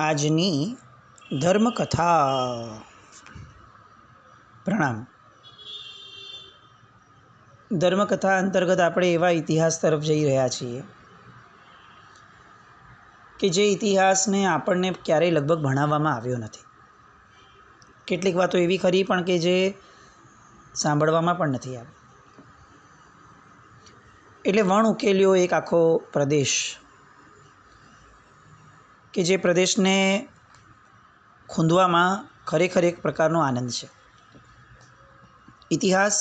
આજની ધર્મકથા. પ્રણામ. ધર્મકથા અંતર્ગત આપણે એવા ઇતિહાસ તરફ જઈ રહ્યા છીએ કે જે ઇતિહાસને આપણને ક્યારેય લગભગ ભણાવવામાં આવ્યો નથી. કેટલીક વાતો એવી ખરી પણ કે જે સાંભળવામાં પણ નથી આવી. એટલે વણ ઉકેલ્યો એક આખો પ્રદેશ કે જે પ્રદેશને ખૂંદવામાં ખરેખર એક પ્રકારનો આનંદ છે. ઇતિહાસ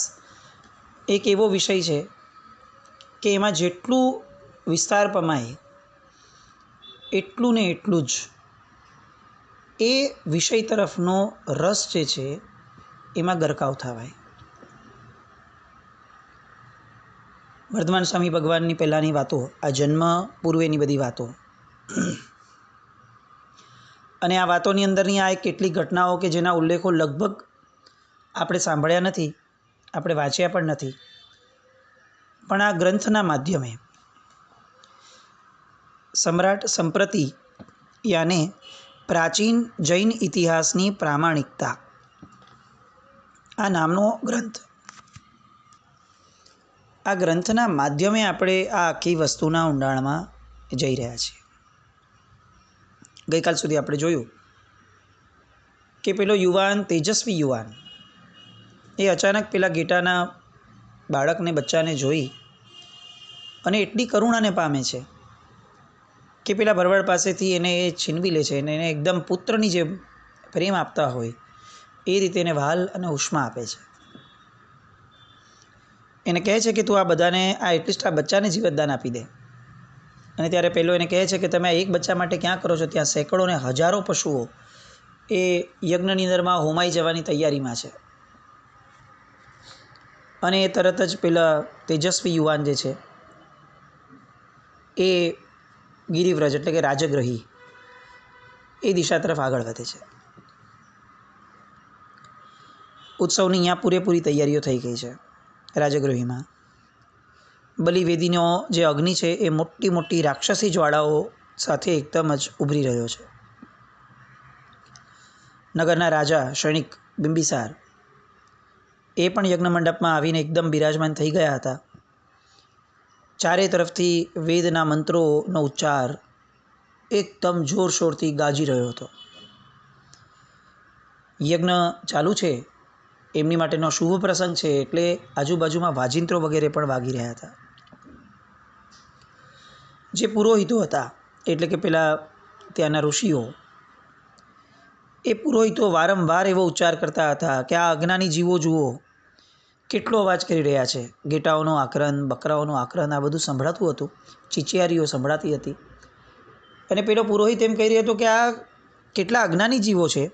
એક એવો વિષય છે કે એમાં જેટલું વિસ્તાર પમાય એટલું ને એટલું જ એ વિષય તરફનો રસ જે છે એમાં ગરકાવ થવાય. વર્ધમાન સ્વામી ભગવાનની પહેલાંની વાતો, આ જન્મ પૂર્વેની બધી વાતો અને આ વાતોની અંદરની આ કેટલીક ઘટનાઓ કે જેના ઉલ્લેખો લગભગ આપણે સાંભળ્યા નથી, આપણે વાંચ્યા પણ નથી, પણ આ ગ્રંથના માધ્યમે સમ્રાટ સંપ્રતિ યાને પ્રાચીન જૈન ઇતિહાસની પ્રામાણિકતા આ નામનો ગ્રંથ, આ ગ્રંથના માધ્યમે આપણે આ આખી વસ્તુના ઊંડાણમાં જઈ રહ્યા છીએ. ગઈકાલ સુધી આપણે જોયું કે પેલો યુવાન, તેજસ્વી યુવાન, એ અચાનક પેલા ગેટાના બાળકને, બચ્ચાને જોઈ અને એટલી કરુણાને પામે છે કે પેલા ભરવાડ પાસેથી એને એ છીનવી લે છે અને એને એકદમ પુત્રની જે પ્રેમ આપતા હોય એ રીતે એને વહાલ અને ઉષ્મા આપે છે. એને કહે છે કે તું આ બધાને, આ એટલીસ્ટ આ બચ્ચાને જીવતદાન આપી દે. અને ત્યારે પહેલો એને કહે છે કે તમે આ એક બચ્ચા માટે ક્યાં કરો છો? ત્યાં સેંકડો ને હજારો પશુઓ એ યજ્ઞની અંદરમાં હોમાઈ જવાની તૈયારીમાં છે. અને એ તરત જ પેલા તેજસ્વી યુવાન જે છે એ ગિરિવ્રજ એટલે કે રાજગ્રહી એ દિશા તરફ આગળ વધે છે. ઉત્સવની અહીંયા પૂરેપૂરી તૈયારીઓ થઈ ગઈ છે. રાજગ્રહીમાં બલિવેદીનો જે અગ્નિ છે એ મોટી મોટી રાક્ષસી જ્વાળાઓ સાથે એકદમ જ ઉભરી રહ્યો છે. નગરના રાજા સૈનિક બિંબિસાર એ પણ યજ્ઞ મંડપમાં આવીને એકદમ બિરાજમાન થઈ ગયા હતા. ચારે તરફથી વેદના મંત્રોનો ઉચ્ચાર એકદમ જોરશોરથી ગાજી રહ્યો હતો. યજ્ઞ ચાલુ છે, એમની માટેનો શુભ પ્રસંગ છે, એટલે આજુબાજુમાં વાજિંત્રો વગેરે પણ વાગી રહ્યા હતા. જે પુરોહિતો હતા એટલે કે પેલા ત્યાંના ઋષિઓ, એ પુરોહિતો વારંવાર એવો ઉચ્ચાર કરતા હતા કે આ અજ્ઞાની જીવો જુઓ કેટલો અવાજ કરી રહ્યા છે. ઘેટાઓનો આક્રંદ, બકરાઓનો આક્રંદ આ બધું સંભળાતું હતું, ચીચિયારીઓ સંભળાતી હતી. અને પેલો પુરોહિત એમ કહી રહ્યો હતો કે આ કેટલા અજ્ઞાની જીવો છે,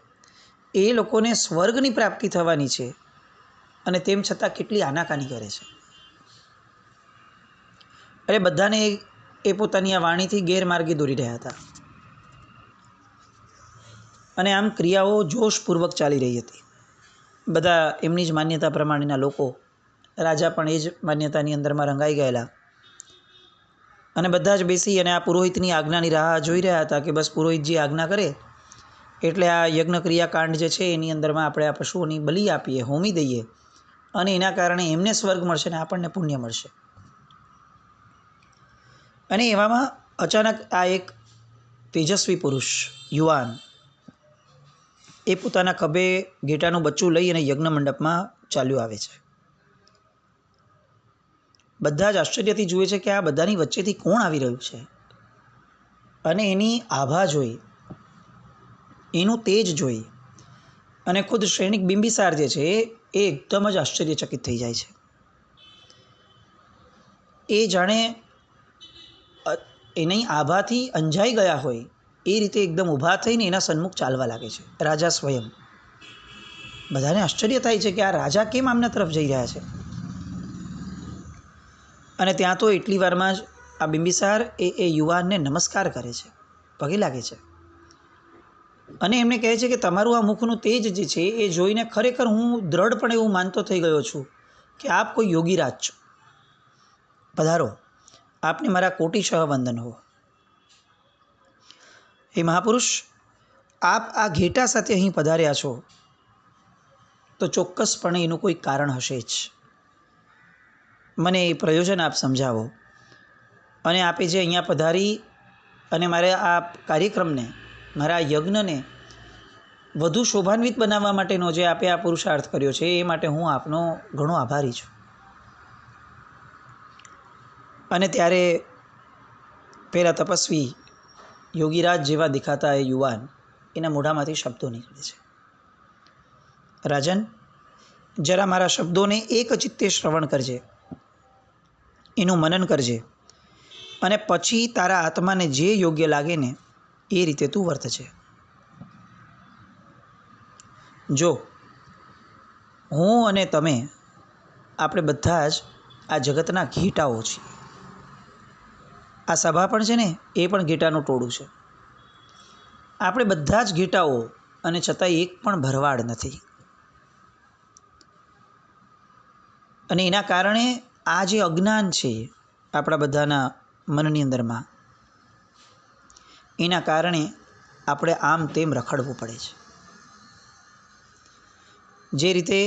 એ લોકોને સ્વર્ગની પ્રાપ્તિ થવાની છે અને તેમ છતાં કેટલી આનાકાની કરે છે. એટલે બધાને એ પોતાની આ વાણીથી ગેરમાર્ગે દોરી રહ્યા હતા. અને આમ ક્રિયાઓ જોશપૂર્વક ચાલી રહી હતી. બધા એમની જ માન્યતા પ્રમાણેના લોકો, રાજા પણ એ જ માન્યતાની અંદરમાં રંગાઈ ગયેલા, અને બધા જ બેસી અને આ પુરોહિતની આજ્ઞાની રાહ જોઈ રહ્યા હતા કે બસ પુરોહિતજી આજ્ઞા કરે એટલે આ યજ્ઞ ક્રિયાકાંડ જે છે એની અંદરમાં આપણે આ પશુઓની બલિ આપીએ, હોમી દઈએ અને એના કારણે એમને સ્વર્ગ મળશે ને આપણને પુણ્ય મળશે. અને એવામાં અચાનક આ એક તેજસ્વી પુરુષ, યુવાન, એ પોતાના ખભે ઘેટાનું બચ્ચું લઈ અને યજ્ઞ મંડપમાં ચાલ્યું આવે છે. બધા જ આશ્ચર્યથી જુએ છે કે આ બધાની વચ્ચેથી કોણ આવી રહ્યું છે. અને એની આભા જોઈ, એનું તેજ જોઈ અને ખુદ સૈનિક બિંબિસાર જે છે એ એકદમ જ આશ્ચર્યચકિત થઈ જાય છે. એ જાણે એની આભાથી અંજાઈ ગયા હોય એ રીતે એકદમ ઊભા થઈને એના સન્મુખ ચાલવા લાગે છે. રાજા સ્વયં. બધાને આશ્ચર્ય થાય છે કે આ રાજા કેમ આમના તરફ જઈ રહ્યા છે. અને ત્યાં તો એટલી વારમાં જ આ બિંબિસાર એ યુવાનને નમસ્કાર કરે છે, પગે લાગે છે અને એમને કહે છે કે તમારું આ મુખનું તેજ જે છે એ જોઈને ખરેખર હું દ્રઢપણે એવું માનતો થઈ ગયો છું કે આપ કોઈ યોગીરાજ છો. પધારો, આપને મારા કોટિશઃ વંદન હો. હે મહાપુરુષ, આપ આ ઘેટા સાથે અહીં પધાર્યા છો તો ચોક્કસપણે એનું કોઈ કારણ હશે જ. મને એ પ્રયોજન આપ સમજાવો. અને આપે જે અહીંયા પધારી અને મારે આ કાર્યક્રમને, મારા આ યજ્ઞને વધુ શોભાન્વિત બનાવવા માટેનો જે આપે આ પુરુષાર્થ કર્યો છે એ માટે હું આપનો ઘણો આભારી છું. અને ત્યારે પેલા તપસ્વી યોગીરાજ જેવા દેખાતા એ યુવાન, એના મોઢામાંથી શબ્દો નીકળે છે. રાજન, જરા મારા શબ્દોને એક ચિત્તે શ્રવણ કરજે, એનું મનન કરજે, અને પછી તારા આત્માને જે યોગ્ય લાગે ને એ રીતે તું વર્તજે. જો હું અને તમે, આપણે બધા જ આ જગતના ઘેટાઓ છીએ. આ સભા પણ છે ને એ પણ ઘેટાનું ટોળું છે. આપણે બધા જ ઘેટાઓ, અને છતાંય એક પણ ભરવાડ નથી. અને એના કારણે આ જે અજ્ઞાન છે આપણા બધાના મનની અંદરમાં, એના કારણે આપણે આમ તેમ રખડવું પડે છે. જે રીતે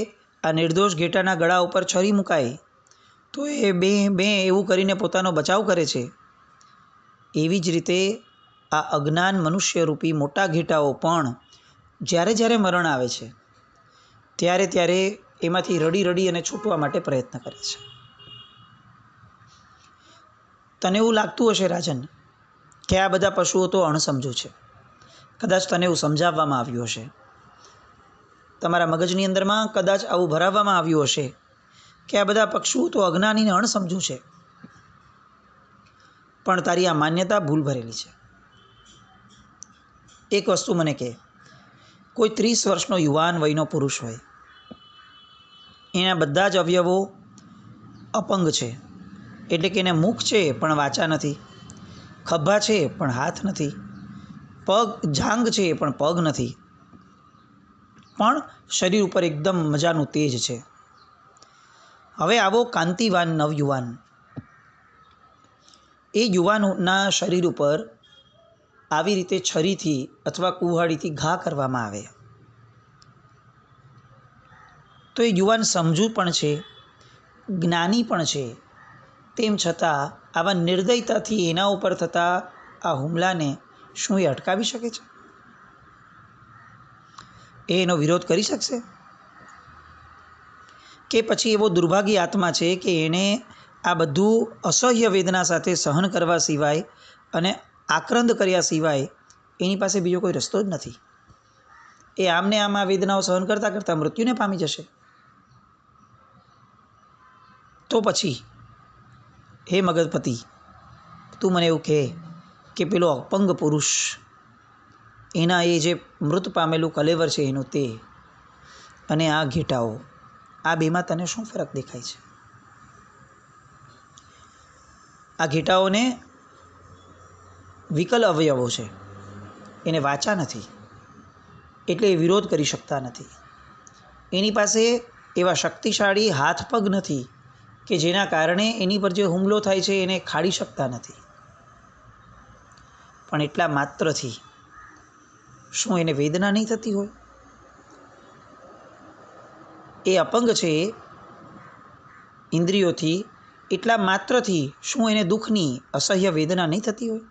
આ નિર્દોષ ઘેટાના ગળા ઉપર છરી મુકાય તો એ બે એવું કરીને પોતાનો બચાવ કરે છે, એવી જ રીતે આ અજ્ઞાન મનુષ્યરૂપી મોટા ઘેટાઓ પણ જ્યારે જ્યારે મરણ આવે છે ત્યારે ત્યારે એમાંથી રડી રડી અને છૂટવા માટે પ્રયત્ન કરે છે. તને એવું લાગતું હશે રાજન કે આ બધા પશુઓ તો અણસમજુ છે. કદાચ તને એવું સમજાવવામાં આવ્યું હશે, તમારા મગજની અંદરમાં કદાચ આવું ભરાવવામાં આવ્યું હશે કે આ બધા પશુઓ તો અજ્ઞાનીને અણસમજુ છે. પણ તારી આ માન્યતા ભૂલ ભરેલી છે. એક વસ્તુ મને કહે, કોઈ 30 વર્ષનો યુવાન વયનો પુરુષ હોય, એના બધા જ અવયવો અપંગ છે, એટલે કે એને મુખ છે પણ વાચા નથી, ખભા છે પણ હાથ નથી, પગ જાંઘ છે પણ પગ નથી, પણ શરીર ઉપર એકદમ મજાનું તેજ છે. હવે આવો કાંતિવાન નવયુવાન, એ યુવાનના શરીર ઉપર આવી રીતે છરીથી અથવા કુહાડીથી ઘા કરવામાં આવે તો એ યુવાન સમજુ પણ છે, જ્ઞાની પણ છે, તેમ છતાં આવા નિર્દયતાથી એના ઉપર થતા આ હુમલાને શું એ અટકાવી શકે છે? એનો વિરોધ કરી શકશે? કે પછી એવો દુર્ભાગી આત્મા છે કે એને આ બધું અસહ્ય વેદના સાથે સહન કરવા સિવાય અને આક્રંદ કર્યા સિવાય એની પાસે બીજો કોઈ રસ્તો જ નથી. એ આમને આમ આ વેદનાઓ સહન કરતાં કરતાં મૃત્યુને પામી જશે. તો પછી હે મગજપતિ, તું મને એવું કહે કે પેલો અપંગ પુરુષ, એના એ જે મૃત પામેલું કલેવર છે એનું તે, અને આ ઘેટાઓ, આ બેમાં તને શું ફરક દેખાય છે? આ ઘેટાઓને વિકલ અવયવો છે, એને વાચા નથી, એટલે એ વિરોધ કરી શકતા નથી. એની પાસે એવા શક્તિશાળી હાથ પગ નથી કે જેના કારણે એની પર જે હુમલો થાય છે એને ખાડી શકતા નથી. પણ એટલા માત્રથી શું એને વેદના નહીં થતી હોય? એ અપંગ છે ઇન્દ્રિયોથી, એટલા માત્રથી શું એને દુઃખની અસહ્ય વેદના નહીં થતી હોય?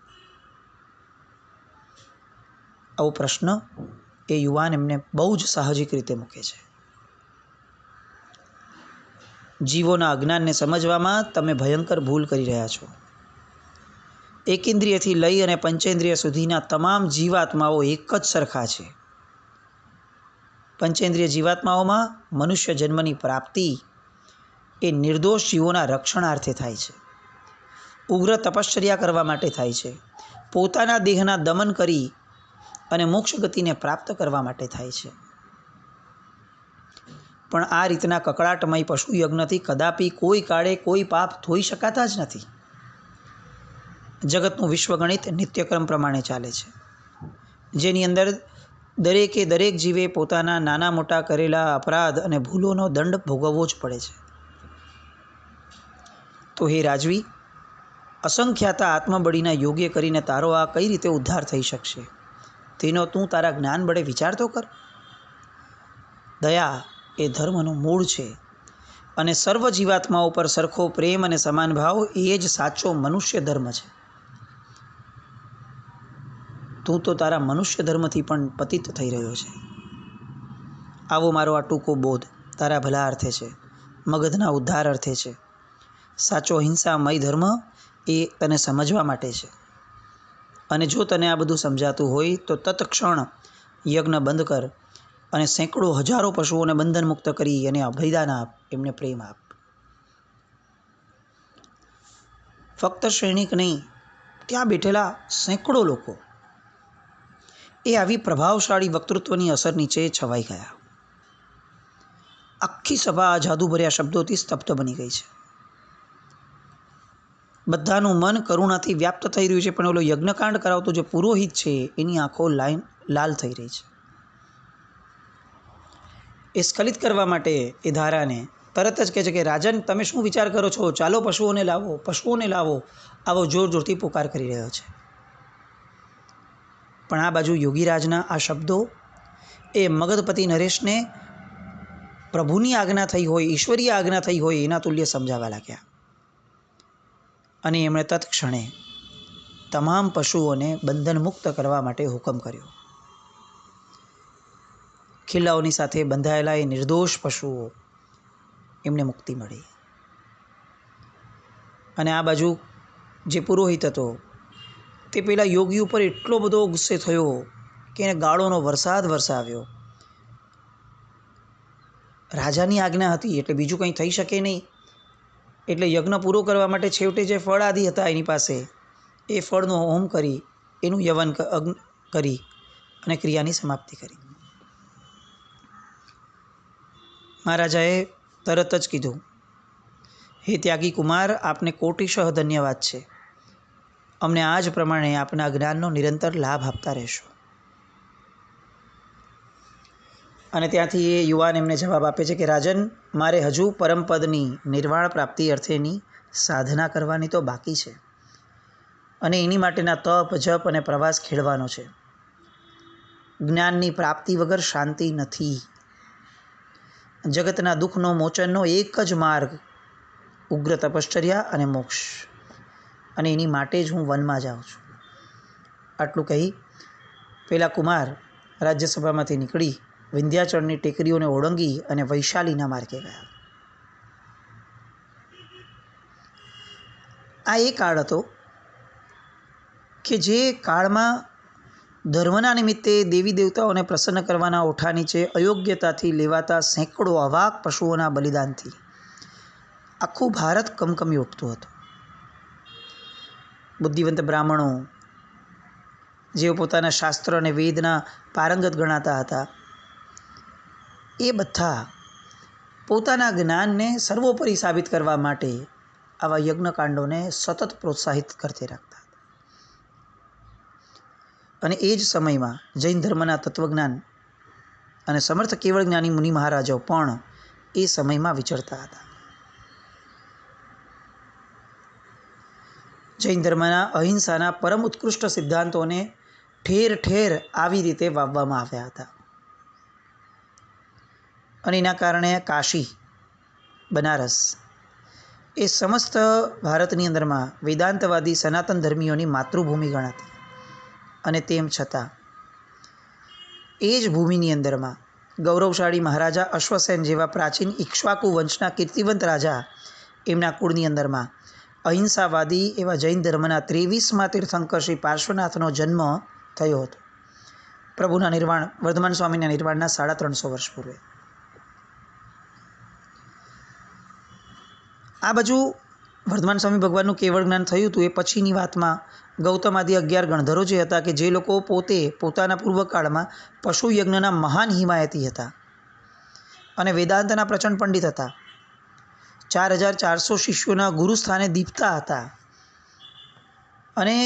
આવો પ્રશ્ન એ યુવાન એમને બહુ જ સાહજિક રીતે મૂકે છે. જીવોના અજ્ઞાનને સમજવામાં તમે ભયંકર ભૂલ કરી રહ્યા છો. એકેન્દ્રિયથી લઈ અને પંચેન્દ્રિય સુધીના તમામ જીવાત્માઓ એક જ સરખા છે. પંચેન્દ્રિય જીવાત્માઓમાં મનુષ્ય જન્મની પ્રાપ્તિ એ નિર્દોષ જીવોના રક્ષણાર્થે થાય છે, ઉગ્ર તપશ્ચર્યા કરવા માટે થાય છે, પોતાના દેહના દમન કરી અને મોક્ષ ગતિને પ્રાપ્ત કરવા માટે થાય છે. પણ આ રીતના કકળાટમય પશુ યજ્ઞથી કદાપી કોઈ કાળે કોઈ પાપ ધોઈ શકાતા જ નથી. જગતનું વિશ્વગણિત નિત્યક્રમ પ્રમાણે ચાલે છે, જેની અંદર દરેકે દરેક જીવે પોતાના નાના મોટા કરેલા અપરાધ અને ભૂલોનો દંડ ભોગવવો જ પડે છે. તો હે રાજવી, અસંખ્યાતા આત્મબળીના યોગ્ય કરીને તારો આ કઈ રીતે ઉદ્ધાર થઈ શકશે? તેનો તું તારા જ્ઞાન બળે વિચાર તો કર. દયા એ ધર્મનું મૂળ છે અને સર્વ જીવાત્માઓ પર સરખો પ્રેમ અને સમાન ભાવ એ જ સાચો મનુષ્ય ધર્મ છે. તું તો તારા મનુષ્ય ધર્મથી પણ પતિત થઈ રહ્યો છે. આવો મારો આ ટૂંકો બોધ તારા ભલા અર્થે છે, મગધના ઉદ્ધાર અર્થે છે. સાચો હિંસામય ધર્મ એ તને સમજવા માટે છે. અને જો તને આ બધું સમજાતું હોય તો તત્ક્ષણ યજ્ઞ બંધ કર અને સેંકડો હજારો પશુઓને બંધન મુક્ત કરી અને અભયદાન આપ, એમને પ્રેમ આપ. ફક્ત સૈનિક નહીં, ત્યાં બેઠેલા સેંકડો લોકો એ આવી પ્રભાવશાળી વક્તૃત્વની અસર નીચે છવાઈ ગયા. આખી સભા આ જાદુભર્યા શબ્દોથી સ્તબ્ધ બની ગઈ છે. બધાનું મન કરુણાથી વ્યાપ્ત થઈ રહ્યું છે, પણ ઓલો યજ્ઞકાંડ કરાવતો જે પુરોહિત છે એની આંખો લાલ થઈ રહી છે. એ સ્ખલિત કરવા માટે એ ધારાને તરત જ કહે છે કે રાજન, તમે શું વિચાર કરો છો? ચાલો પશુઓને લાવો, પશુઓને લાવો. આવો જોર જોરથી પુકાર કરી રહ્યો છે. પણ આ બાજુ યોગીરાજના આ શબ્દો એ મગધપતિ નરેશને પ્રભુની આજ્ઞા થઈ હોય, ઈશ્વરીય આજ્ઞા થઈ હોય એના તુલ્ય સમજાવવા લાગ્યા. અને એમણે તત્ક્ષણે તમામ પશુઓને બંધન મુક્ત કરવા માટે હુકમ કર્યો. ખીલ્લાઓની સાથે બંધાયેલા એ નિર્દોષ પશુઓ એમને મુક્તિ મળી. અને આ બાજુ જે પુરોહિત હતો તે પેલા યોગી ઉપર એટલો બધો ગુસ્સે થયો કે એને ગાળોનો વરસાદ વરસાવ્યો. રાજાની આજ્ઞા હતી એટલે બીજું કંઈ થઈ શકે નહીં. એટલે યજ્ઞ પૂરો કરવા માટે છેવટે જે ફળ આદિ હતા એની પાસે, એ ફળનો હોમ કરી એનું યવન કરી અને ક્રિયાની સમાપ્તિ કરી. મહારાજાએ તરત જ કીધું, હે ત્યાગી કુમાર, આપને કોટિશઃ ધન્યવાદ છે. અમને આ જ પ્રમાણે આપના જ્ઞાનનો નિરંતર લાભ આપતા રહેશો. અને ત્યાંથી એ યુવાન એમને જવાબ આપે છે કે રાજન, મારે હજુ પરમપદની નિર્વાણ પ્રાપ્તિ અર્થેની સાધના કરવાની તો બાકી છે અને એની માટેના તપ, જપ અને પ્રવાસ ખેડવાનો છે. જ્ઞાનની પ્રાપ્તિ વગર શાંતિ નથી. જગતના દુઃખનો મોચનનો એક જ માર્ગ ઉગ્ર તપશ્ચર્યા અને મોક્ષ, અને એની માટે જ હું વનમાં જાઉં છું. આટલું કહી પેલા કુમાર રાજ્યસભામાંથી નીકળી વિંધ્યાચળની ટેકરીઓને ઓળંગી અને વૈશાલીના માર્ગે ગયા. આ એ કાળ હતો કે જે કાળમાં ધર્મના નિમિત્તે દેવી દેવતાઓને પ્રસન્ન કરવાના ઓઠા નીચે અયોગ્યતાથી લેવાતા સેંકડો અવાક પશુઓના બલિદાનથી આખું ભારત કમકમી ઉઠતું હતું. બુદ્ધિવંત બ્રાહ્મણો, જેઓ પોતાના શાસ્ત્ર અને વેદના પારંગત ગણાતા હતા, એ બધા પોતાના જ્ઞાનને સર્વોપરી સાબિત કરવા માટે આવા યજ્ઞકાંડોને સતત પ્રોત્સાહિત કરતી રાખતા હતા. અને એ જ સમયમાં જૈન ધર્મના તત્વજ્ઞાન અને સમર્થ કેવળ જ્ઞાની મુનિ મહારાજાઓ પણ એ સમયમાં વિચરતા હતા. જૈન ધર્મના અહિંસાના પરમ ઉત્કૃષ્ટ સિદ્ધાંતોને ઠેર ઠેર આવી રીતે વાવવામાં આવ્યા હતા. અને એના કારણે કાશી, બનારસ એ સમસ્ત ભારતની અંદરમાં વેદાંતવાદી સનાતન ધર્મીઓની માતૃભૂમિ ગણાતી. અને તેમ છતાં એ જ ભૂમિની અંદરમાં ગૌરવશાળી મહારાજા અશ્વસેન જેવા પ્રાચીન ઇક્ષ્વાકુ વંશના કીર્તિવંત રાજા, એમના કુળની અંદરમાં અહિંસાવાદી એવા જૈન ધર્મના 23મા તીર્થંકર શ્રી પાર્શ્વનાથનો જન્મ થયો હતો. પ્રભુના નિર્વાણ, વર્ધમાન સ્વામીના નિર્વાણના 350 વર્ષ પૂર્વે. આ બાજુ વર્ધમાન સ્વામી ભગવાનનું કેવળ જ્ઞાન થયું હતું એ પછીની વાતમાં ગૌતમ આદિ 11 ગણધરો જે હતા કે જે લોકો પોતે પોતાના પૂર્વકાળમાં પશુ યજ્ઞના મહાન હિમાયતી હતા અને વેદાંતના પ્રચંડ પંડિત હતા, 4400 શિષ્યોના ગુરુસ્થાને દીપતા હતા, અને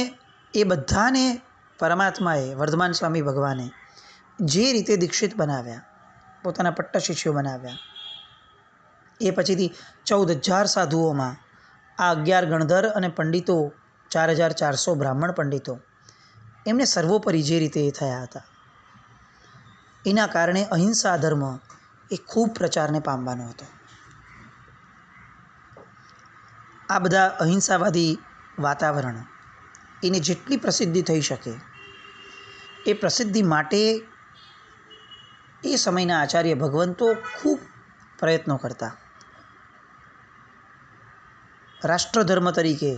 એ બધાને પરમાત્માએ, વર્ધમાન સ્વામી ભગવાને જે રીતે દીક્ષિત બનાવ્યા, પોતાના પટ્ટ શિષ્યો બનાવ્યા, એ પછીથી 14,000 સાધુઓમાં આ 11 ગણધર અને પંડિતો, 4400 બ્રાહ્મણ પંડિતો, એમને સર્વોપરી જે રીતે એ થયા હતા, એના કારણે અહિંસા ધર્મ એ ખૂબ પ્રચારને પામવાનો હતો. આ બધા અહિંસાવાદી વાતાવરણ એને જેટલી પ્રસિદ્ધિ થઈ શકે એ પ્રસિદ્ધિ માટે એ સમયના આચાર્ય ભગવંતો ખૂબ પ્રયત્નો કરતા. રાષ્ટ્રધર્મ તરીકે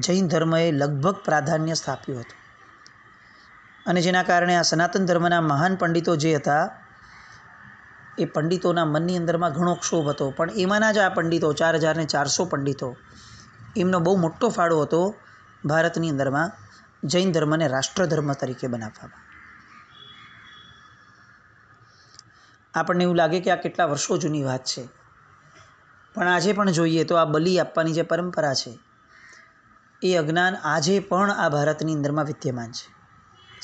જૈન ધર્મએ લગભગ પ્રાધાન્ય સ્થાપ્યું હતું અને જેના કારણે આ સનાતન ધર્મના મહાન પંડિતો જે હતા એ પંડિતોના મનની અંદરમાં ઘણો ક્ષોભ હતો. પણ એમાંના જ આ પંડિતો 4400 પંડિતો, એમનો બહુ મોટો ફાળો હતો ભારતની અંદરમાં જૈન ધર્મને રાષ્ટ્રધર્મ તરીકે બનાવવામાં. આપણને એવું લાગે કે આ કેટલા વર્ષો જૂની વાત છે, પણ આજે પણ જોઈએ તો આ બલિ આપવાની જે પરંપરા છે એ અજ્ઞાન આજે પણ આ ભારતની અંદરમાં વિદ્યમાન છે.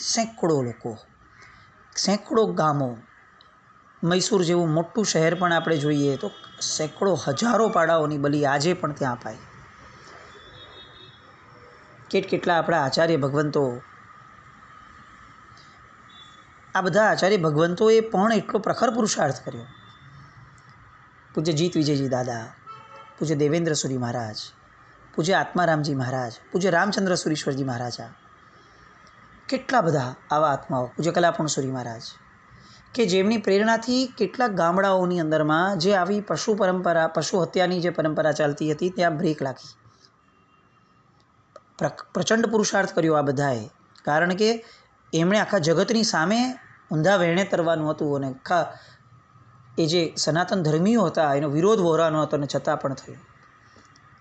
સેંકડો લોકો, સેંકડો ગામો, મૈસૂર જેવું મોટું શહેર પણ આપણે જોઈએ તો સેંકડો હજારો પાડાઓની બલિ આજે પણ ત્યાં અપાય. કેટલા આપણા આચાર્ય ભગવંતો, આ બધા આચાર્ય ભગવંતોએ પણ એટલો પ્રખર પુરુષાર્થ કર્યો. પૂજ્ય જીત વિજયજી દાદા, પૂજ્ય દેવેન્દ્ર સુરી મહારાજ, પૂજ્ય આત્મારામજી મહારાજ, પૂજ્ય રામચંદ્ર સુરીશ્વરજી મહારાજા, કેટલા બધા આવા આત્માઓ, પૂજ્ય કલાપુણ સુરી મહારાજ, કે જેમની પ્રેરણાથી કેટલાક ગામડાઓની અંદરમાં જે આવી પશુ હત્યાની જે પરંપરા ચાલતી હતી ત્યાં બ્રેક લાગી. પ્રચંડ પુરુષાર્થ કર્યો આ બધાએ, કારણ કે એમણે આખા જગતની સામે ઊંધા વેણે તરવાનું હતું અને આખા એ જે સનાતન ધર્મીઓ હતા એનો વિરોધ વહોરાનો હતો અને છતાં પણ થયો.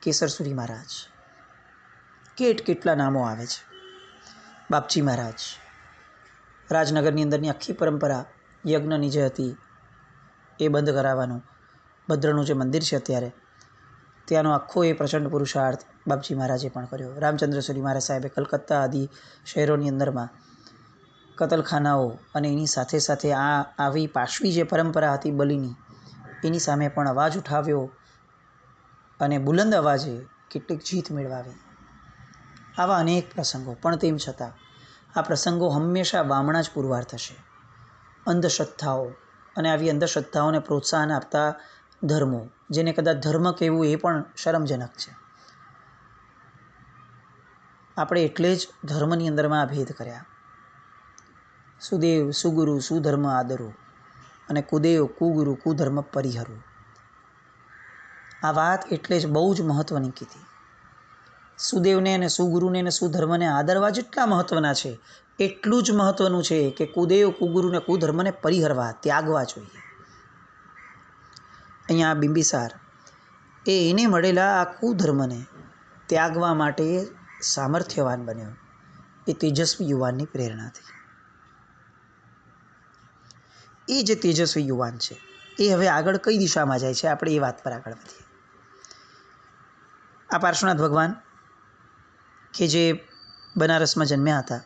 કેસર સુરી મહારાજ, કેટલા નામો આવે છે. બાપજી મહારાજ, રાજનગરની અંદરની આખી પરંપરા યજ્ઞની જે હતી એ બંધ કરાવવાનું, ભદ્રનું જે મંદિર છે અત્યારે ત્યાંનો આખો એ પ્રચંડ પુરુષાર્થ બાપજી મહારાજે પણ કર્યો. રામચંદ્ર સુરી મહારાજ સાહેબે કલકત્તા આદિ શહેરોની અંદરમાં કતલખાનાઓ અને એની સાથે સાથે આવી પાશવી જે પરંપરા હતી બલિની એની સામે પણ અવાજ ઉઠાવ્યો અને બુલંદ અવાજે કેટલીક જીત મેળવાવી. આવા અનેક પ્રસંગો, પણ તેમ છતાં આ પ્રસંગો હંમેશા વામણા જ પુરવાર થશે. અંધશ્રદ્ધાઓ અને આવી અંધશ્રદ્ધાઓને પ્રોત્સાહન આપતા ધર્મો, જેને કદાચ ધર્મ કહેવું એ પણ શરમજનક છે. આપણે એટલે જ ધર્મની અંદરમાં આ ભેદ કર્યા. સુદેવ સુગુરુ સુધર્મ આદરો અને કુદેવ કુગુરુ કુધર્મ પરિહરો. આ વાત એટલે જ બહુ જ મહત્ત્વની કીધી. સુદેવને અને સુગુરુને અને સુધર્મને આદરવા જેટલા મહત્ત્વના છે એટલું જ મહત્ત્વનું છે કે કુદેવ કુગુરુને કુધર્મને પરિહરવા, ત્યાગવા જોઈએ. અહીંયા બિંબિસાર એને મળેલા આ કુધર્મને ત્યાગવા માટે સામર્થ્યવાન બન્યો એ તેજસ્વી યુવાનની પ્રેરણાથી. એ જે તેજસ્વી યુવાન છે એ હવે આગળ કઈ દિશામાં જાય છે, આપણે એ વાત પર આગળ વધીએ. આ પાર્શ્વનાથ ભગવાન કે જે બનારસમાં જન્મ્યા હતા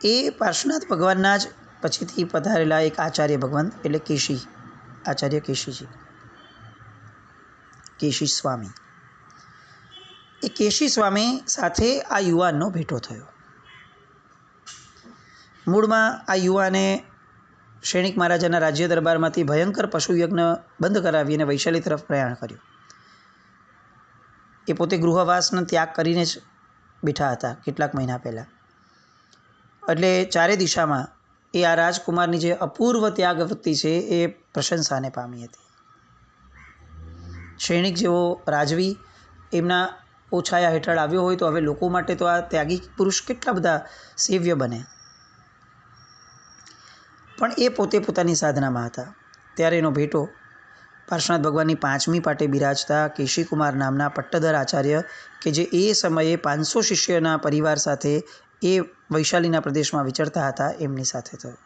એ પાર્શ્વનાથ ભગવાનના જ પછીથી પધારેલા એક આચાર્ય ભગવાન એટલે કેશી, આચાર્ય કેશીજી, કેશી સ્વામી. એ કેશી સ્વામી સાથે આ યુવાનનો ભેટો થયો. મૂળમાં આ યુવાને શ્રેણિક મહારાજાના રાજ્ય દરબારમાંથી ભયંકર પશુયજ્ઞ બંધ કરાવી અને વૈશાલી તરફ પ્રયાણ કર્યું. એ પોતે ગૃહવાસનો ત્યાગ કરીને જ બેઠા હતા કેટલાક મહિના પહેલાં. એટલે ચારે દિશામાં એ આ રાજકુમારની જે અપૂર્વ ત્યાગ વૃત્તિ છે એ પ્રશંસાને પામી હતી. શ્રેણિક જેવો રાજવી એમના ઓછાયા હેઠળ આવ્યો હોય તો હવે લોકો માટે તો આ ત્યાગી પુરુષ કેટલા બધા સેવ્ય બને. પણ એ પોતે પોતાની સાધનામાં હતા ત્યારે એનો ભેટો પાર્શ્વનાથ ભગવાનની 5મી પાટે બિરાજતા કેશીકુમાર નામના પટ્ટધર આચાર્ય કે જે એ સમયે 500 શિષ્યના પરિવાર સાથે એ વૈશાલીના પ્રદેશમાં વિચરતા હતા એમની સાથે થયો.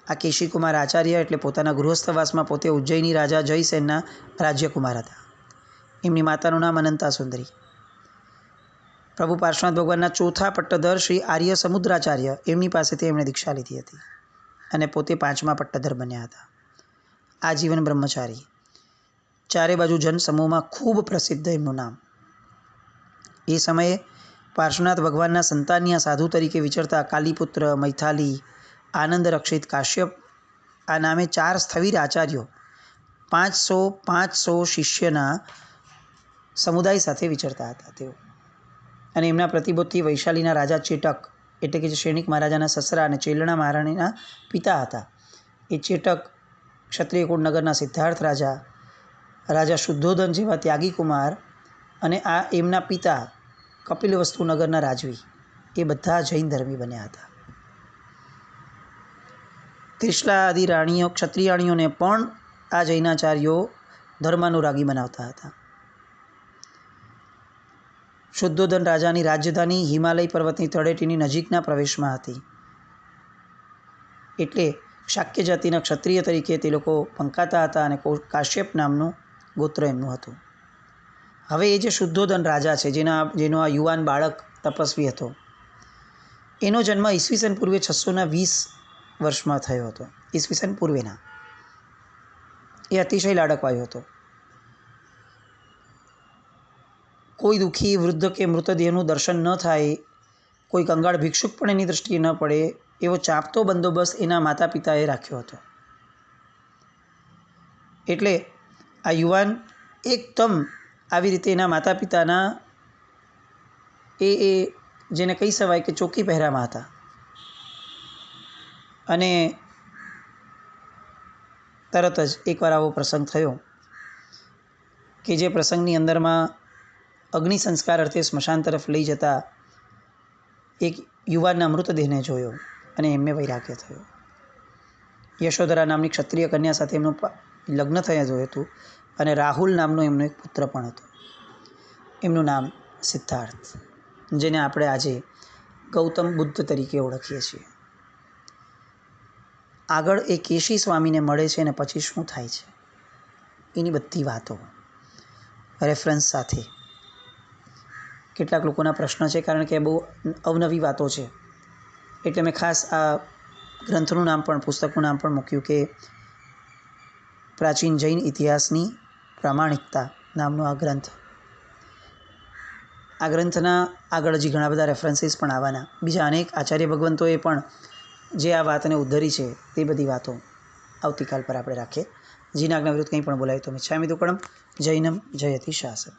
આ કેશીકુમાર આચાર્ય એટલે પોતાના ગૃહસ્થવાસમાં પોતે ઉજ્જૈની રાજા જયસેનના રાજ્યકુમાર હતા. એમની માતાનું નામ અનંતા સુંદરી. પ્રભુ પાર્શ્વનાથ ભગવાનના ચોથા પટ્ટધર શ્રી આર્ય સમુદ્રાચાર્ય એમની પાસેથી એમણે દીક્ષા લીધી હતી અને પોતે 5મા પટ્ટધર બન્યા હતા. આજીવન બ્રહ્મચારી, ચારે બાજુ જનસમૂહમાં ખૂબ પ્રસિદ્ધ એમનું નામ. એ સમયે પાર્શ્વનાથ ભગવાનના સંતાનીય સાધુ તરીકે વિચરતા કાલીપુત્ર, મૈથાલી, આનંદ રક્ષિત, કાશ્યપ આ નામે 4 સ્થવિર આચાર્યો 500 શિષ્યના સમુદાય સાથે વિચરતા હતા તેઓ. અને એમના પ્રતિબોધથી વૈશાલીના રાજા ચેટક એટલે કે જે શૈનિક મહારાજાના સસરા અને ચેલણા મહારાણીના પિતા હતા, એ ચેટક, ક્ષત્રિય કુળનગરના સિદ્ધાર્થ રાજા, રાજા શુદ્ધોધન જેવા ત્યાગી કુમાર અને આ એમના પિતા કપિલવસ્તુ નગરના રાજવી એ બધા જૈન ધર્મી બન્યા હતા. ત્રિશલા આદિ રાણીઓ, ક્ષત્રિયાણીઓને પણ આ જૈનાચાર્યો ધર્માનુરાગી બનાવતા હતા. શુદ્ધોધન રાજાની રાજધાની હિમાલય પર્વતની તળેટીની નજીકના પ્રવેશમાં હતી. એટલે શાક્ય જાતિના ક્ષત્રિય તરીકે તે લોકો પંકાતા હતા અને કાશ્યપ નામનું ગોત્ર એમનું હતું. હવે એ જે શુદ્ધોધન રાજા છે, જેનો આ યુવાન બાળક તપસ્વી હતો, એનો જન્મ ઈસવીસન પૂર્વે 620 વર્ષમાં થયો હતો. ઈસવીસન પૂર્વેના. એ અતિશય લાડકવાયો હતો. કોઈ દુઃખી વૃદ્ધ કે મૃતદેહનું દર્શન ન થાય, કોઈ કંગાળ ભિક્ષુક પણ એની દૃષ્ટિએ ન પડે, એવો ચાંપતો બંદોબસ્ત એના માતા પિતાએ રાખ્યો હતો. એટલે આ યુવાન એકદમ આવી રીતે એના માતા પિતાના એ જેને કહી શકાય કે ચોકી પહેરામાં હતા. અને તરત જ એકવાર આવો પ્રસંગ થયો કે જે પ્રસંગની અંદરમાં અગ્નિ સંસ્કાર અર્થે સ્મશાન તરફ લઈ જતા એક યુવાનના મૃતદેહને જોયો અને એમને વૈરાગ્ય થયો. યશોધરા નામની ક્ષત્રિય કન્યા સાથે એમનું લગ્ન થયા જોયું હતું અને રાહુલ નામનો એમનો એક પુત્ર પણ હતો. એમનું નામ સિદ્ધાર્થ, જેને આપણે આજે ગૌતમ બુદ્ધ તરીકે ઓળખીએ છીએ. આગળ એ કેશી સ્વામીને મળે છે અને પછી શું થાય છે એની બધી વાતો રેફરન્સ સાથે. કેટલાક લોકોના પ્રશ્ન છે, કારણ કે બહુ અવનવી વાતો છે, એટલે મેં ખાસ આ ગ્રંથનું નામ પણ, પુસ્તકનું નામ પણ મૂક્યું કે પ્રાચીન જૈન ઇતિહાસની પ્રામાણિકતા નામનો આ ગ્રંથ. આ ગ્રંથના આગળ હજી ઘણા બધા રેફરન્સીસ પણ આવવાના. બીજા અનેક આચાર્ય ભગવંતોએ પણ જે આ વાતને ઉદ્ધરી છે તે બધી વાતો આવતીકાલ પર આપણે રાખીએ. જીના આજ્ઞા વિરુદ્ધ કંઈ પણ બોલાય તો મિચ્છામિ દુક્કડમ. જૈનમ જયતિ શાસન.